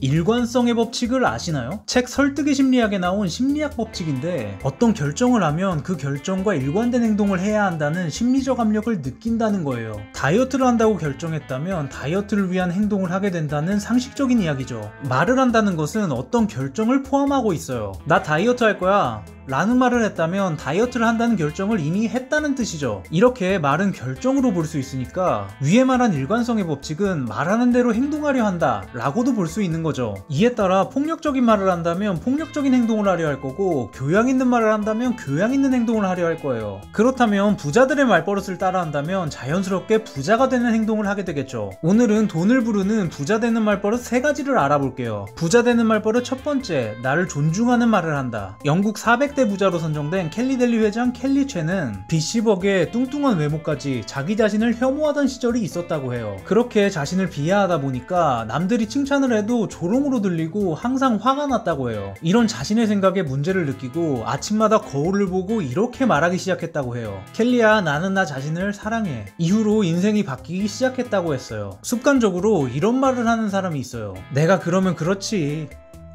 일관성의 법칙을 아시나요? 책 설득의 심리학에 나온 심리학 법칙인데 어떤 결정을 하면 그 결정과 일관된 행동을 해야 한다는 심리적 압력을 느낀다는 거예요. 다이어트를 한다고 결정했다면 다이어트를 위한 행동을 하게 된다는 상식적인 이야기죠. 말을 한다는 것은 어떤 결정을 포함하고 있어요. 나 다이어트 할 거야 라는 말을 했다면 다이어트를 한다는 결정을 이미 했다는 뜻이죠. 이렇게 말은 결정으로 볼 수 있으니까 위에 말한 일관성의 법칙은 말하는 대로 행동하려 한다 라고도 볼 수 있는 거죠. 이에 따라 폭력적인 말을 한다면 폭력적인 행동을 하려 할 거고 교양 있는 말을 한다면 교양 있는 행동을 하려 할 거예요. 그렇다면 부자들의 말버릇을 따라한다면 자연스럽게 부자가 되는 행동을 하게 되겠죠. 오늘은 돈을 부르는 부자 되는 말버릇 3가지를 알아볼게요. 부자 되는 말버릇 첫 번째, 나를 존중하는 말을 한다. 영국 400대 부자로 선정된 켈리 델리 회장 켈리 최는 비시벅의 뚱뚱한 외모까지 자기 자신을 혐오하던 시절이 있었다고 해요. 그렇게 자신을 비하하다 보니까 남들이 칭찬을 해도 조롱으로 들리고 항상 화가 났다고 해요. 이런 자신의 생각에 문제를 느끼고 아침마다 거울을 보고 이렇게 말하기 시작했다고 해요. 켈리야, 나는 나 자신을 사랑해. 이후로 인생이 바뀌기 시작했다고 했어요. 습관적으로 이런 말을 하는 사람이 있어요. 내가 그러면 그렇지,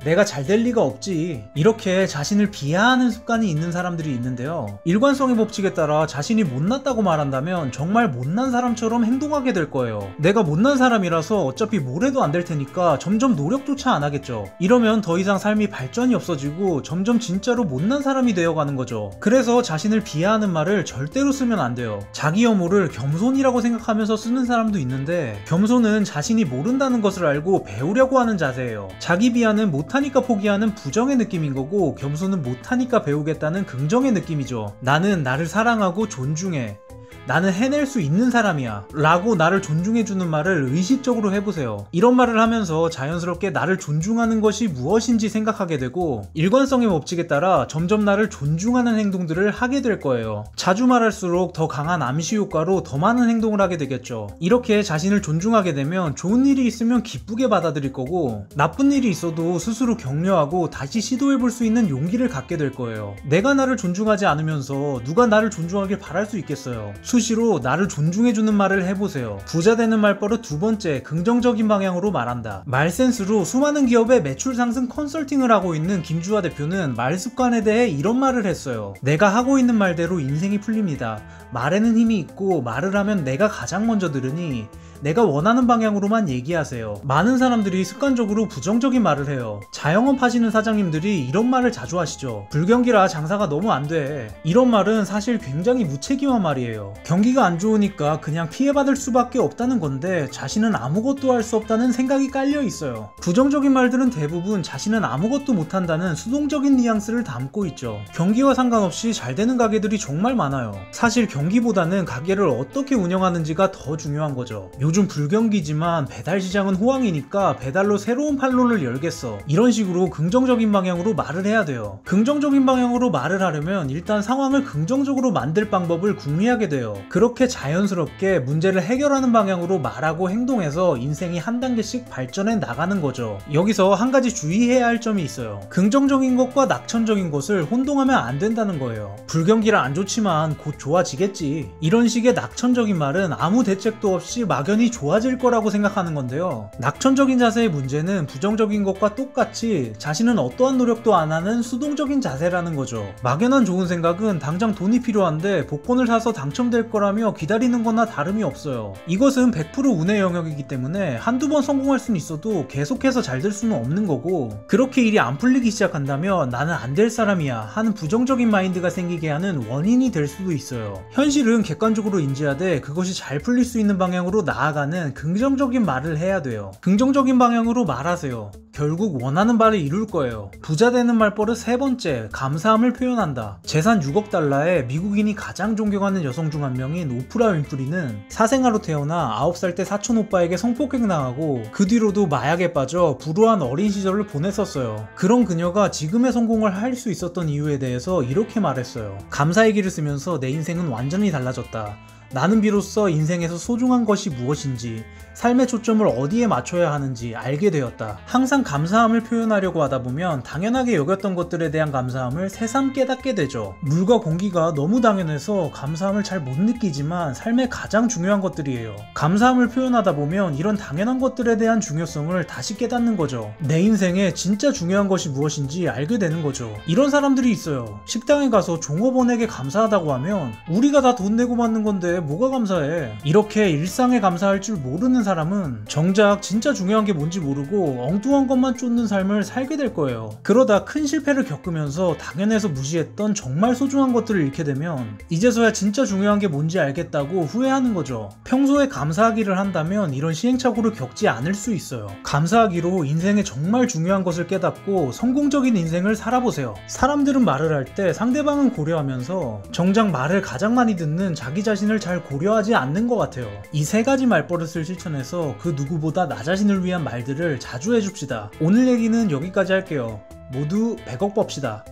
내가 잘 될 리가 없지. 이렇게 자신을 비하하는 습관이 있는 사람들이 있는데요. 일관성의 법칙에 따라 자신이 못났다고 말한다면 정말 못난 사람처럼 행동하게 될 거예요. 내가 못난 사람이라서 어차피 뭘 해도 안 될 테니까 점점 노력조차 안 하겠죠. 이러면 더 이상 삶이 발전이 없어지고 점점 진짜로 못난 사람이 되어가는 거죠. 그래서 자신을 비하하는 말을 절대로 쓰면 안 돼요. 자기 혐오를 겸손이라고 생각하면서 쓰는 사람도 있는데, 겸손은 자신이 모른다는 것을 알고 배우려고 하는 자세예요. 자기 비하는 못하니까 포기하는 부정의 느낌인 거고, 겸손은 못하니까 배우겠다는 긍정의 느낌이죠. 나는 나를 사랑하고 존중해, 나는 해낼 수 있는 사람이야 라고 나를 존중해주는 말을 의식적으로 해보세요. 이런 말을 하면서 자연스럽게 나를 존중하는 것이 무엇인지 생각하게 되고, 일관성의 법칙에 따라 점점 나를 존중하는 행동들을 하게 될 거예요. 자주 말할수록 더 강한 암시 효과로 더 많은 행동을 하게 되겠죠. 이렇게 자신을 존중하게 되면 좋은 일이 있으면 기쁘게 받아들일 거고, 나쁜 일이 있어도 스스로 격려하고 다시 시도해볼 수 있는 용기를 갖게 될 거예요. 내가 나를 존중하지 않으면서 누가 나를 존중하길 바랄 수 있겠어요. 수시로 나를 존중해주는 말을 해보세요. 부자 되는 말버릇 두 번째, 긍정적인 방향으로 말한다. 말센스로 수많은 기업의 매출 상승 컨설팅을 하고 있는 김주하 대표는 말 습관에 대해 이런 말을 했어요. 내가 하고 있는 말대로 인생이 풀립니다. 말에는 힘이 있고 말을 하면 내가 가장 먼저 들으니 내가 원하는 방향으로만 얘기하세요. 많은 사람들이 습관적으로 부정적인 말을 해요. 자영업 하시는 사장님들이 이런 말을 자주 하시죠. 불경기라 장사가 너무 안 돼. 이런 말은 사실 굉장히 무책임한 말이에요. 경기가 안 좋으니까 그냥 피해받을 수밖에 없다는 건데 자신은 아무것도 할 수 없다는 생각이 깔려 있어요. 부정적인 말들은 대부분 자신은 아무것도 못한다는 수동적인 뉘앙스를 담고 있죠. 경기와 상관없이 잘 되는 가게들이 정말 많아요. 사실 경기보다는 가게를 어떻게 운영하는지가 더 중요한 거죠. 요즘 불경기지만 배달 시장은 호황이니까 배달로 새로운 판로를 열겠어. 이런 식으로 긍정적인 방향으로 말을 해야 돼요. 긍정적인 방향으로 말을 하려면 일단 상황을 긍정적으로 만들 방법을 궁리하게 돼요. 그렇게 자연스럽게 문제를 해결하는 방향으로 말하고 행동해서 인생이 한 단계씩 발전해 나가는 거죠. 여기서 한 가지 주의해야 할 점이 있어요. 긍정적인 것과 낙천적인 것을 혼동하면 안 된다는 거예요. 불경기라 안 좋지만 곧 좋아지겠지. 이런 식의 낙천적인 말은 아무 대책도 없이 막연히 좋아질 거라고 생각하는 건데요. 낙천적인 자세의 문제는 부정적인 것과 똑같이 자신은 어떠한 노력도 안 하는 수동적인 자세라는 거죠. 막연한 좋은 생각은 당장 돈이 필요한데 복권을 사서 당첨될 거라며 기다리는 거나 다름이 없어요. 이것은 100% 운의 영역이기 때문에 한두 번 성공할 수는 있어도 계속해서 잘 될 수는 없는 거고, 그렇게 일이 안 풀리기 시작한다면 나는 안 될 사람이야 하는 부정적인 마인드가 생기게 하는 원인이 될 수도 있어요. 현실은 객관적으로 인지하되 그것이 잘 풀릴 수 있는 방향으로 나아가는 긍정적인 말을 해야 돼요. 긍정적인 방향으로 말하세요. 결국 원하는 바를 이룰 거예요. 부자 되는 말버릇 세 번째, 감사함을 표현한다. 재산 6억 달러에 미국인이 가장 존경하는 여성 중 한 명인 오프라 윈프리는 사생아로 태어나 9살 때 사촌 오빠에게 성폭행 당하고 그 뒤로도 마약에 빠져 불우한 어린 시절을 보냈었어요. 그런 그녀가 지금의 성공을 할 수 있었던 이유에 대해서 이렇게 말했어요. 감사의 길을 쓰면서 내 인생은 완전히 달라졌다. 나는 비로소 인생에서 소중한 것이 무엇인지, 삶의 초점을 어디에 맞춰야 하는지 알게 되었다. 항상 감사함을 표현하려고 하다 보면 당연하게 여겼던 것들에 대한 감사함을 새삼 깨닫게 되죠. 물과 공기가 너무 당연해서 감사함을 잘 못 느끼지만 삶의 가장 중요한 것들이에요. 감사함을 표현하다 보면 이런 당연한 것들에 대한 중요성을 다시 깨닫는 거죠. 내 인생에 진짜 중요한 것이 무엇인지 알게 되는 거죠. 이런 사람들이 있어요. 식당에 가서 종업원에게 감사하다고 하면 우리가 다 돈 내고 받는 건데 뭐가 감사해. 이렇게 일상에 감사할 줄 모르는 사람은 정작 진짜 중요한 게 뭔지 모르고 엉뚱한 것만 쫓는 삶을 살게 될 거예요. 그러다 큰 실패를 겪으면서 당연해서 무시했던 정말 소중한 것들을 잃게 되면 이제서야 진짜 중요한 게 뭔지 알겠다고 후회하는 거죠. 평소에 감사하기를 한다면 이런 시행착오를 겪지 않을 수 있어요. 감사하기로 인생에 정말 중요한 것을 깨닫고 성공적인 인생을 살아보세요. 사람들은 말을 할 때 상대방은 고려하면서 정작 말을 가장 많이 듣는 자기 자신을 잘 고려하지 않는 것 같아요. 이 세 가지 말버릇을 실천해서 그 누구보다 나 자신을 위한 말들을 자주 해줍시다. 오늘 얘기는 여기까지 할게요. 모두 100억 법시다.